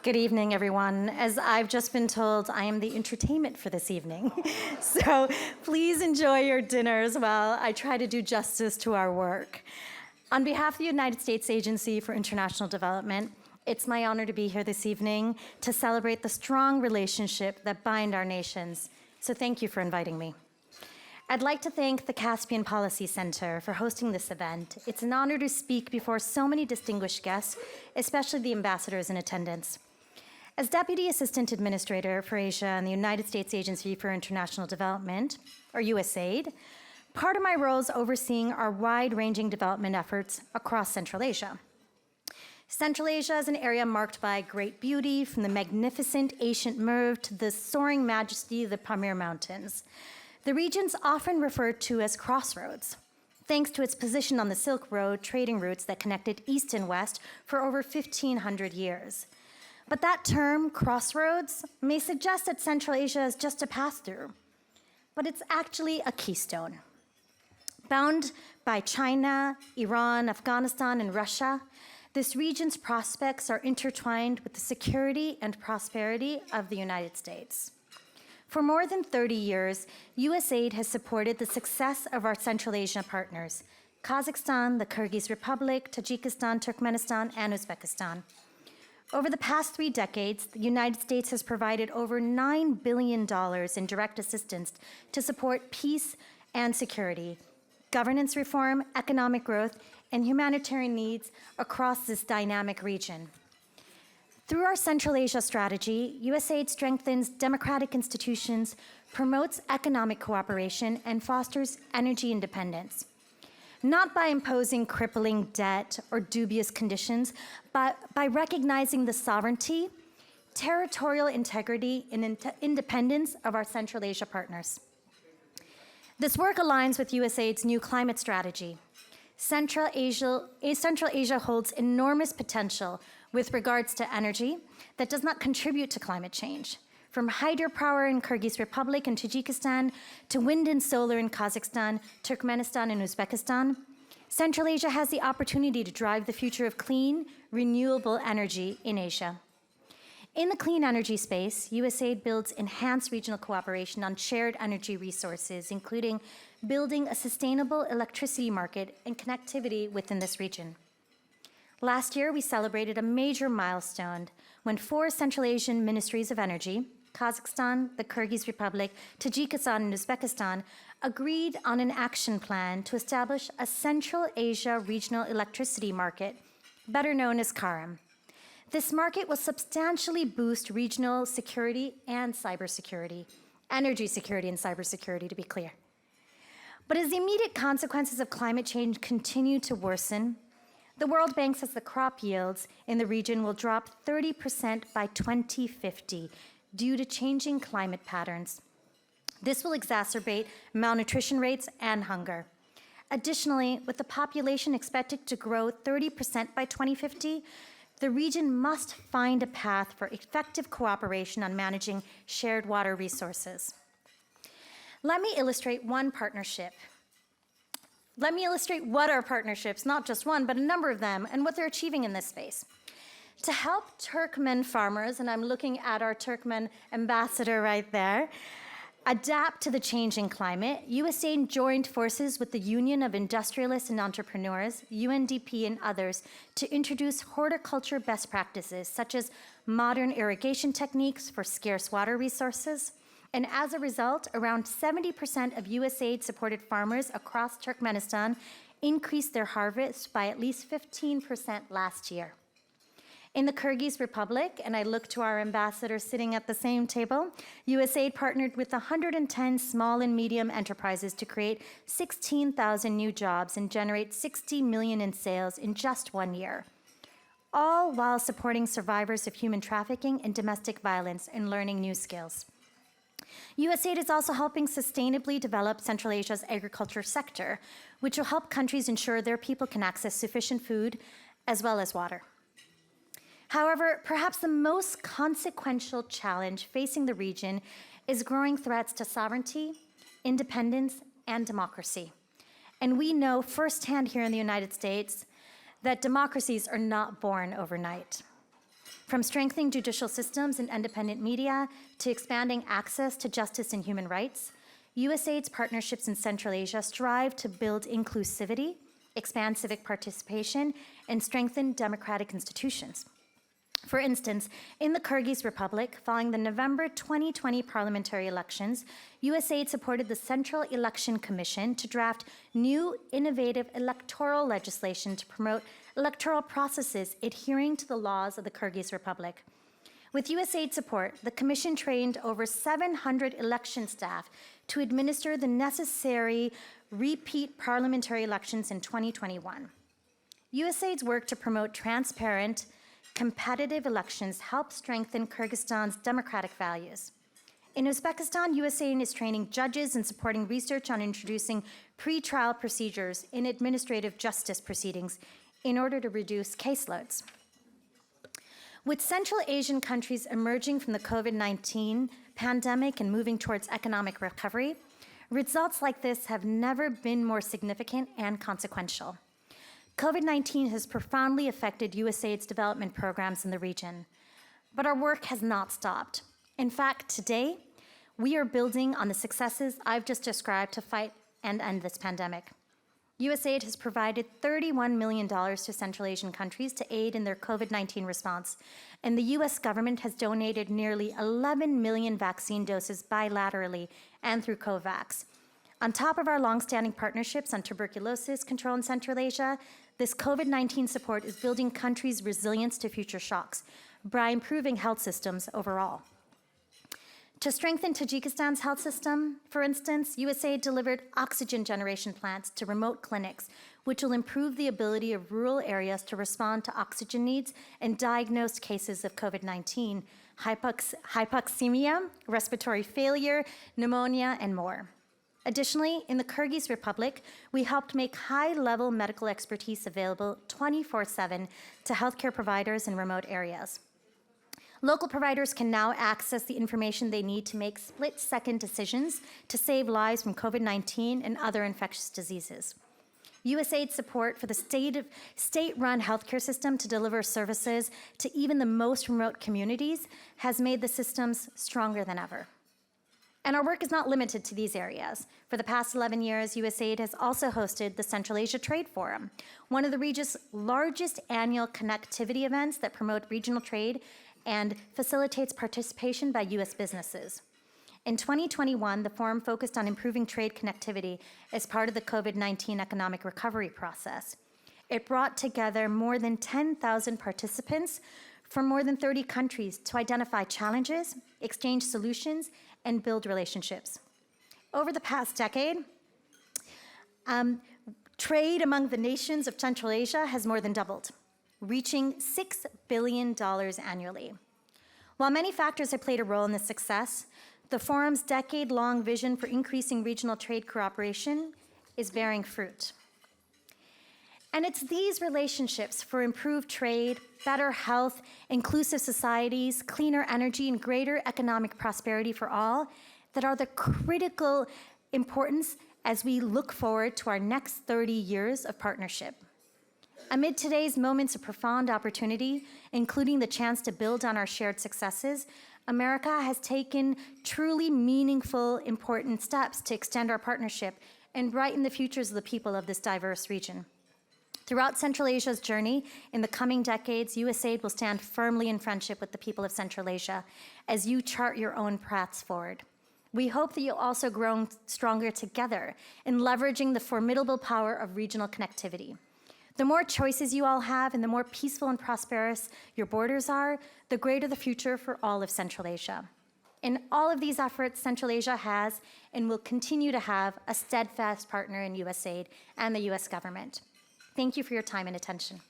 Good evening, everyone. As I've just been told, I am the entertainment for this evening. So please enjoy your dinners while I try to do justice to our work. On behalf of the United States Agency for International Development, it's my honor to be here this evening to celebrate the strong relationship that bind our nations. So thank you for inviting me. I'd like to thank the Caspian Policy Center for hosting this event. It's an honor to speak before so many distinguished guests, especially the ambassadors in attendance. As Deputy Assistant Administrator for Asia and the United States Agency for International Development, or USAID, part of my role is overseeing our wide-ranging development efforts across Central Asia. Central Asia is an area marked by great beauty, from the magnificent ancient Merv to the soaring majesty of the Pamir Mountains. The region's often referred to as crossroads, thanks to its position on the Silk Road trading routes that connected East and West for over 1,500 years. But that term, crossroads, may suggest that Central Asia is just a pass-through, but it's actually a keystone. Bound by China, Iran, Afghanistan, and Russia, this region's prospects are intertwined with the security and prosperity of the United States. For more than 30 years, USAID has supported the success of our Central Asia partners, Kazakhstan, the Kyrgyz Republic, Tajikistan, Turkmenistan, and Uzbekistan. Over the past 3 decades, the United States has provided over $9 billion in direct assistance to support peace and security, governance reform, economic growth, and humanitarian needs across this dynamic region. Through our Central Asia strategy, USAID strengthens democratic institutions, promotes economic cooperation, and fosters energy independence. Not by imposing crippling debt or dubious conditions, but by recognizing the sovereignty, territorial integrity, and independence of our Central Asia partners. This work aligns with USAID's new climate strategy. Central Asia holds enormous potential with regards to energy that does not contribute to climate change. From hydropower in Kyrgyz Republic and Tajikistan to wind and solar in Kazakhstan, Turkmenistan, and Uzbekistan, Central Asia has the opportunity to drive the future of clean, renewable energy in Asia. In the clean energy space, USAID builds enhanced regional cooperation on shared energy resources, including building a sustainable electricity market and connectivity within this region. Last year, we celebrated a major milestone when 4 Central Asian ministries of energy, Kazakhstan, the Kyrgyz Republic, Tajikistan, and Uzbekistan, agreed on an action plan to establish a Central Asia regional electricity market, better known as CARIM. This market will substantially boost regional security and cybersecurity, energy security and cybersecurity, to be clear. But as the immediate consequences of climate change continue to worsen, the World Bank says the crop yields in the region will drop 30% by 2050 due to changing climate patterns. This will exacerbate malnutrition rates and hunger. Additionally, with the population expected to grow 30% by 2050, the region must find a path for effective cooperation on managing shared water resources. Let me illustrate one partnership. Let me illustrate what are partnerships, not just one, but a number of them, and what they're achieving in this space. To help Turkmen farmers, and I'm looking at our Turkmen ambassador right there, adapt to the changing climate, USAID joined forces with the Union of Industrialists and Entrepreneurs, UNDP, and others to introduce horticulture best practices, such as modern irrigation techniques for scarce water resources. And as a result, around 70% of USAID-supported farmers across Turkmenistan increased their harvest by at least 15% last year. In the Kyrgyz Republic, and I look to our ambassador sitting at the same table, USAID partnered with 110 small and medium enterprises to create 16,000 new jobs and generate 60 million in sales in just 1 year, all while supporting survivors of human trafficking and domestic violence and learning new skills. USAID is also helping sustainably develop Central Asia's agriculture sector, which will help countries ensure their people can access sufficient food as well as water. However, perhaps the most consequential challenge facing the region is growing threats to sovereignty, independence, and democracy. And we know firsthand here in the United States that democracies are not born overnight. From strengthening judicial systems and independent media to expanding access to justice and human rights, USAID's partnerships in Central Asia strive to build inclusivity, expand civic participation, and strengthen democratic institutions. For instance, in the Kyrgyz Republic, following the November 2020 parliamentary elections, USAID supported the Central Election Commission to draft new, innovative electoral legislation to promote electoral processes adhering to the laws of the Kyrgyz Republic. With USAID support, the Commission trained over 700 election staff to administer the necessary repeat parliamentary elections in 2021. USAID's work to promote transparent, competitive elections helps strengthen Kyrgyzstan's democratic values. In Uzbekistan, USAID is training judges and supporting research on introducing pre-trial procedures in administrative justice proceedings in order to reduce caseloads. With Central Asian countries emerging from the COVID-19 pandemic and moving towards economic recovery, results like this have never been more significant and consequential. COVID-19 has profoundly affected USAID's development programs in the region, but our work has not stopped. In fact, today, we are building on the successes I've just described to fight and end this pandemic. USAID has provided $31 million to Central Asian countries to aid in their COVID-19 response, and the US government has donated nearly 11 million vaccine doses bilaterally and through COVAX. On top of our longstanding partnerships on tuberculosis control in Central Asia, this COVID-19 support is building countries' resilience to future shocks by improving health systems overall. To strengthen Tajikistan's health system, for instance, USAID delivered oxygen generation plants to remote clinics, which will improve the ability of rural areas to respond to oxygen needs and diagnosed cases of COVID-19, hypoxemia, respiratory failure, pneumonia, and more. Additionally, in the Kyrgyz Republic, we helped make high-level medical expertise available 24/7 to healthcare providers in remote areas. Local providers can now access the information they need to make split-second decisions to save lives from COVID-19 and other infectious diseases. USAID's support for the state-run healthcare system to deliver services to even the most remote communities has made the systems stronger than ever. And our work is not limited to these areas. For the past 11 years, USAID has also hosted the Central Asia Trade Forum, one of the region's largest annual connectivity events that promote regional trade and facilitates participation by US businesses. In 2021, the forum focused on improving trade connectivity as part of the COVID-19 economic recovery process. It brought together more than 10,000 participants from more than 30 countries to identify challenges, exchange solutions, and build relationships. Over the past decade, trade among the nations of Central Asia has more than doubled, reaching $6 billion annually. While many factors have played a role in this success, the forum's decade-long vision for increasing regional trade cooperation is bearing fruit. And it's these relationships for improved trade, better health, inclusive societies, cleaner energy, and greater economic prosperity for all that are the critical importance as we look forward to our next 30 years of partnership. Amid today's moments of profound opportunity, including the chance to build on our shared successes, America has taken truly meaningful, important steps to extend our partnership and brighten the futures of the people of this diverse region. Throughout Central Asia's journey, in the coming decades, USAID will stand firmly in friendship with the people of Central Asia as you chart your own paths forward. We hope that you'll also grow stronger together in leveraging the formidable power of regional connectivity. The more choices you all have and the more peaceful and prosperous your borders are, the greater the future for all of Central Asia. In all of these efforts, Central Asia has and will continue to have a steadfast partner in USAID and the US government. Thank you for your time and attention.